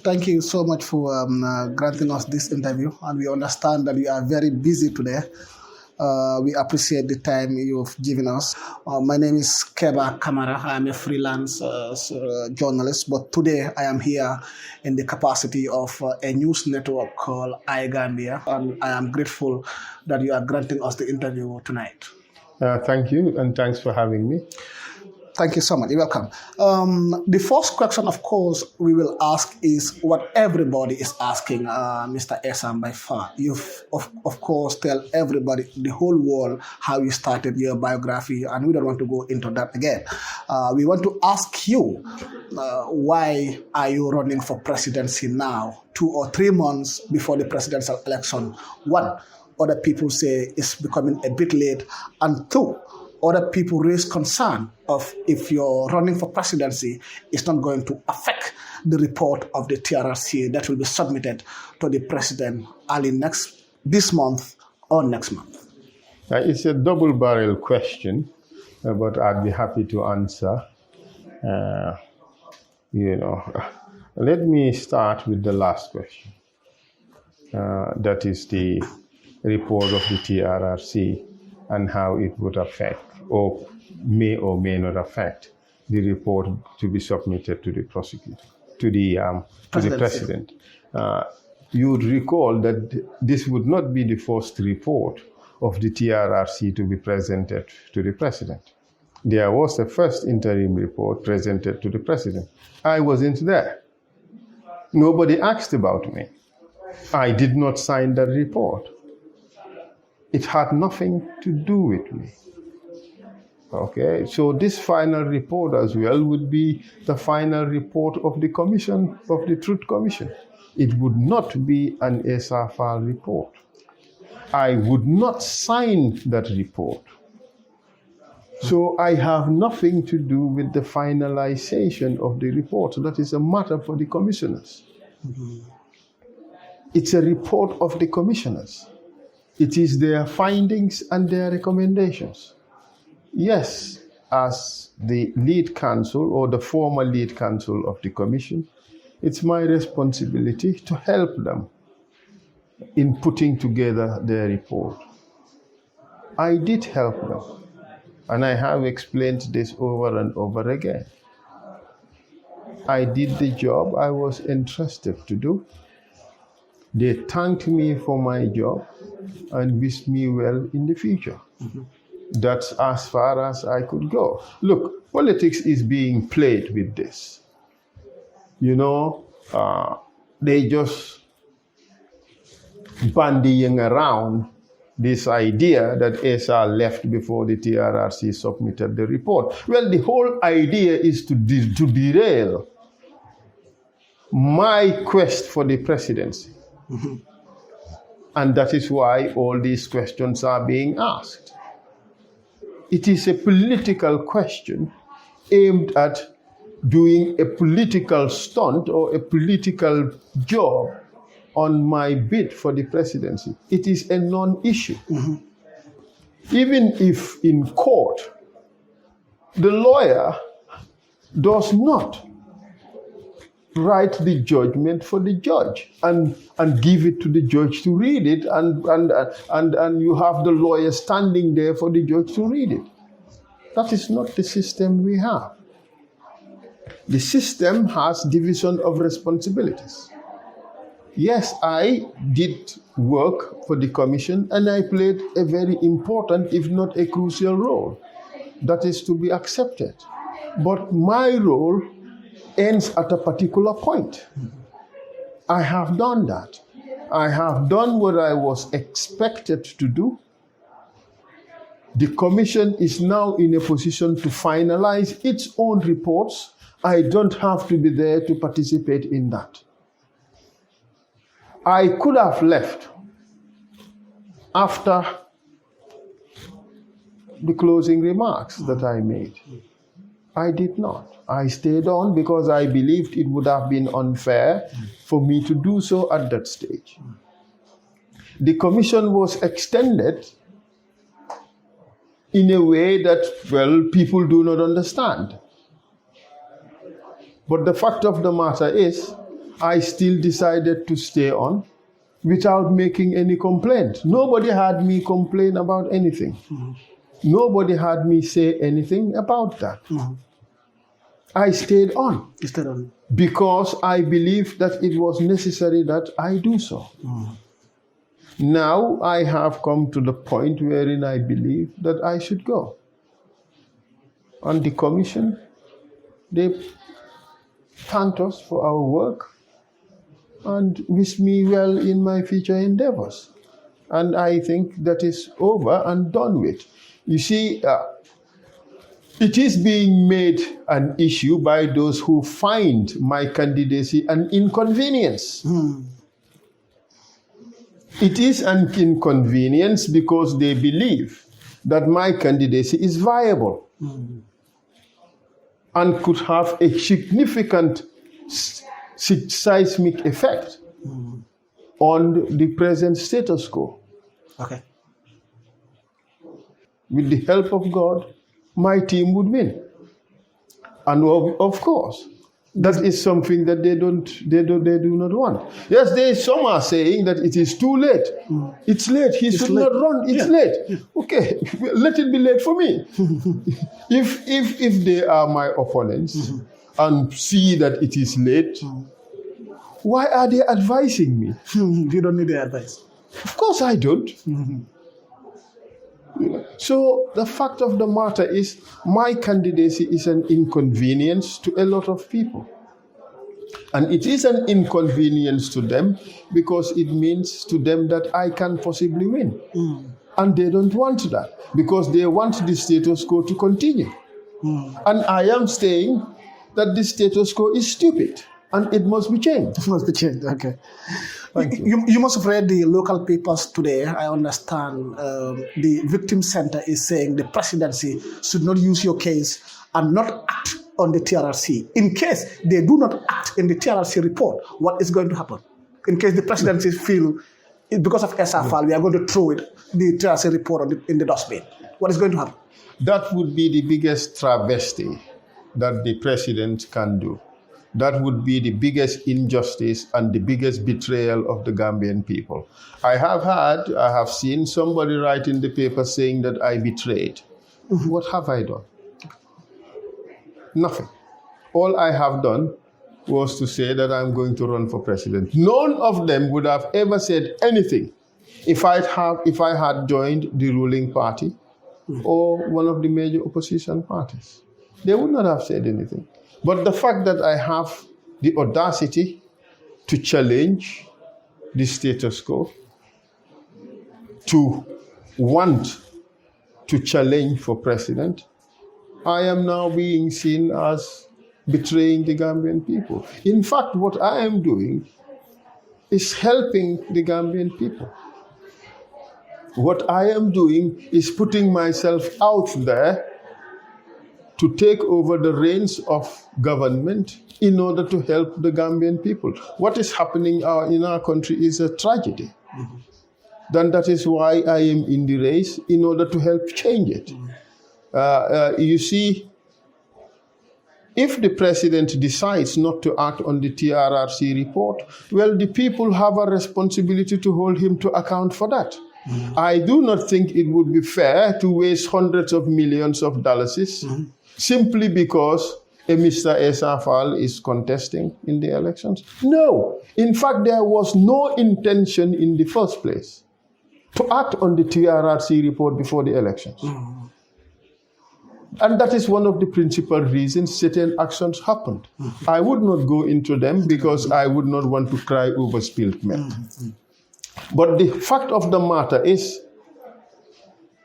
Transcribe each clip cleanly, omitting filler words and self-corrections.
Thank you so much for granting us this interview, and we understand that you are very busy today. We appreciate the time you've given us. My name is Keba Kamara. I am a freelance journalist, but today I am here in the capacity of a news network called EYEGAMBIA, and I am grateful that you are granting us the interview tonight. Thank you, and thanks for having me. Thank you so much. You're welcome. The first question, of course, we will ask is what everybody is asking, Mr. Essa Faal. You've, of course, tell everybody, the whole world, how you started your biography, and we don't want to go into that again. We want to ask you, why are you running for presidency now, 2 or 3 months before the presidential election? 1, other people say it's becoming a bit late, and 2, other people raise concern of if you're running for presidency, it's not going to affect the report of the TRRC that will be submitted to the president early this month or next month. It's a double-barrel question, but I'd be happy to answer. Let me start with the last question. That is the report of the TRRC and how it would affect or may not affect the report to be submitted to the prosecutor, to the president. You would recall that this would not be the first report of the TRRC to be presented to the president. There was a first interim report presented to the president. I wasn't there. Nobody asked about me. I did not sign that report. It had nothing to do with me. Okay, so this final report as well would be the final report of the commission, of the Truth Commission. It would not be an Essa Faal report. I would not sign that report. So I have nothing to do with the finalization of the report. So that is a matter for the commissioners. It's a report of the commissioners. It is their findings and their recommendations. Yes, as the lead counsel or the former lead counsel of the commission, it's my responsibility to help them in putting together their report. I did help them, and I have explained this over and over again. I did the job I was entrusted to do. They thanked me for my job and wished me well in the future. That's as far as I could go. Look, politics is being played with this. They just bandying around this idea that Essa left before the TRRC submitted the report. Well, the whole idea is to derail my quest for the presidency. And that is why all these questions are being asked. It is a political question aimed at doing a political stunt or a political job on my bid for the presidency. It is a non-issue. Even if in court, the lawyer does not write the judgment for the judge and give it to the judge to read it, and you have the lawyer standing there for the judge to read it. That is not the system we have. The system has division of responsibilities. Yes, I did work for the commission, and I played a very important, if not a crucial role. That is to be accepted. But my role ends at a particular point. I have done that. I have done what I was expected to do. The commission is now in a position to finalize its own reports. I don't have to be there to participate in that. I could have left after the closing remarks that I made. I did not. I stayed on because I believed it would have been unfair for me to do so at that stage. The commission was extended in a way that, well, people do not understand. But the fact of the matter is, I still decided to stay on without making any complaint. Nobody had me complain about anything. Nobody had me say anything about that. I stayed on. You stayed on. Because I believed that it was necessary that I do so. Now I have come to the point wherein I believe that I should go. And the commission, they thanked us for our work and wished me well in my future endeavors. And I think that is over and done with. You see, it is being made an issue by those who find my candidacy an inconvenience. It is an inconvenience because they believe that my candidacy is viable and could have a significant seismic effect on the present status quo. Okay. With the help of God, my team would win. And of course, that is something that they do not want. Yes, some are saying that it is too late. It's late. He should not run. It's late. Okay, let it be late for me. If they are my opponents and see that it is late, why are they advising me? You don't need their advice. Of course I don't. So the fact of the matter is, my candidacy is an inconvenience to a lot of people. And it is an inconvenience to them because it means to them that I can possibly win. And they don't want that because they want the status quo to continue. And I am saying that the status quo is stupid and it must be changed. It must be changed, okay. Thank you. You must have read the local papers today. I understand the victim center is saying the presidency should not use your case and not act on the TRRC. In case they do not act in the TRRC report, what is going to happen? In case the presidency feel, because of Essa Faal, we are going to throw the TRRC report in the dustbin. What is going to happen? That would be the biggest travesty that the president can do. That would be the biggest injustice and the biggest betrayal of the Gambian people. I have seen somebody write in the paper saying that I betrayed. What have I done? Nothing. All I have done was to say that I'm going to run for president. None of them would have ever said anything if I had joined the ruling party or one of the major opposition parties. They would not have said anything. But the fact that I have the audacity to challenge the status quo, to want to challenge for president, I am now being seen as betraying the Gambian people. In fact, what I am doing is helping the Gambian people. What I am doing is putting myself out there to take over the reins of government in order to help the Gambian people. What is happening in our country is a tragedy. Then that is why I am in the race, in order to help change it. You see, if the president decides not to act on the TRRC report, well, the people have a responsibility to hold him to account for that. I do not think it would be fair to waste hundreds of millions of dollars simply because a Mr. Essa Faal is contesting in the elections. No. In fact, there was no intention in the first place to act on the TRRC report before the elections. And that is one of the principal reasons certain actions happened. I would not go into them because I would not want to cry over spilled milk. But the fact of the matter is,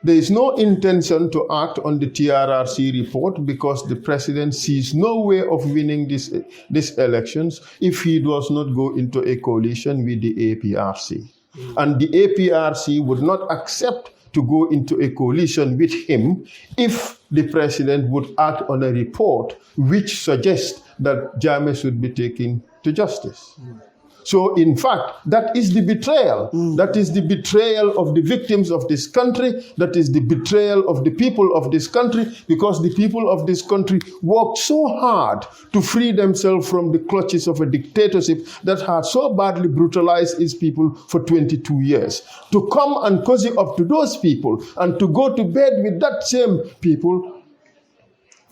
there is no intention to act on the TRRC report because the president sees no way of winning these elections if he does not go into a coalition with the APRC. And the APRC would not accept to go into a coalition with him if the president would act on a report which suggests that Jammeh should be taken to justice. So, in fact, that is the betrayal. That is the betrayal of the victims of this country. That is the betrayal of the people of this country, because the people of this country worked so hard to free themselves from the clutches of a dictatorship that had so badly brutalized its people for 22 years. To come and cozy up to those people and to go to bed with that same people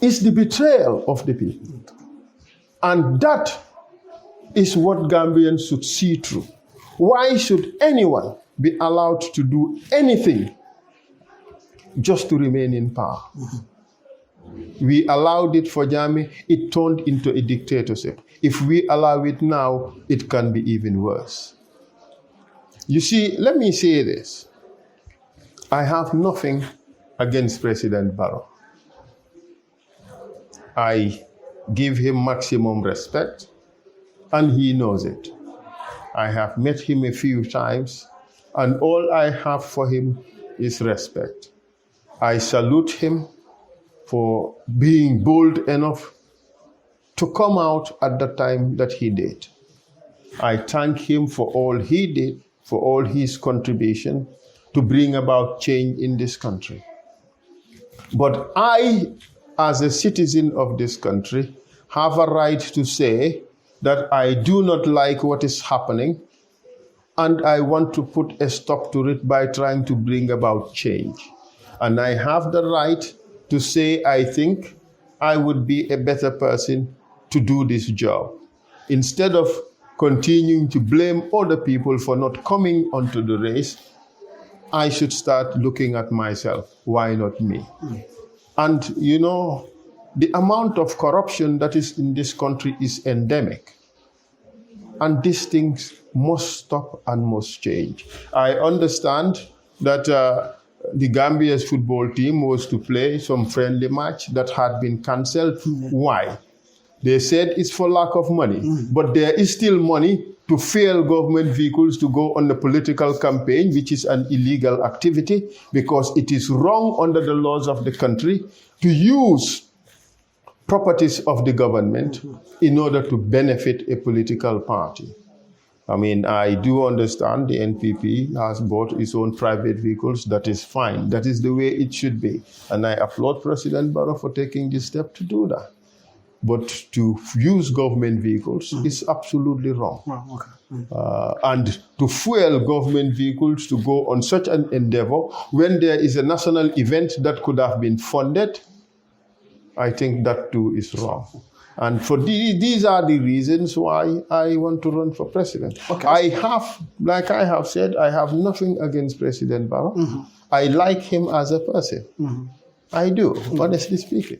is the betrayal of the people. And that is what Gambians should see through. Why should anyone be allowed to do anything just to remain in power? We allowed it for Jammeh, it turned into a dictatorship. If we allow it now, it can be even worse. You see, let me say this. I have nothing against President Barrow. I give him maximum respect, and he knows it. I have met him a few times, and all I have for him is respect. I salute him for being bold enough to come out at the time that he did. I thank him for all he did, for all his contribution to bring about change in this country. But I, as a citizen of this country, have a right to say that I do not like what is happening, and I want to put a stop to it by trying to bring about change. And I have the right to say I think I would be a better person to do this job. Instead of continuing to blame other people for not coming onto the race, I should start looking at myself. Why not me? And you know, the amount of corruption that is in this country is endemic. And these things must stop and must change. I understand that the Gambia's football team was to play some friendly match that had been cancelled. Why? They said it's for lack of money. But there is still money to fuel government vehicles to go on the political campaign, which is an illegal activity, because it is wrong under the laws of the country to use properties of the government in order to benefit a political party. I mean, I do understand the NPP has bought its own private vehicles. That is fine. That is the way it should be. And I applaud President Barrow for taking this step to do that. But to use government vehicles is absolutely wrong. And to fuel government vehicles to go on such an endeavor when there is a national event that could have been funded, I think that too is wrong. And for these are the reasons why I want to run for president. I have, like I have said, I have nothing against President Barrow. I like him as a person. I do, honestly speaking.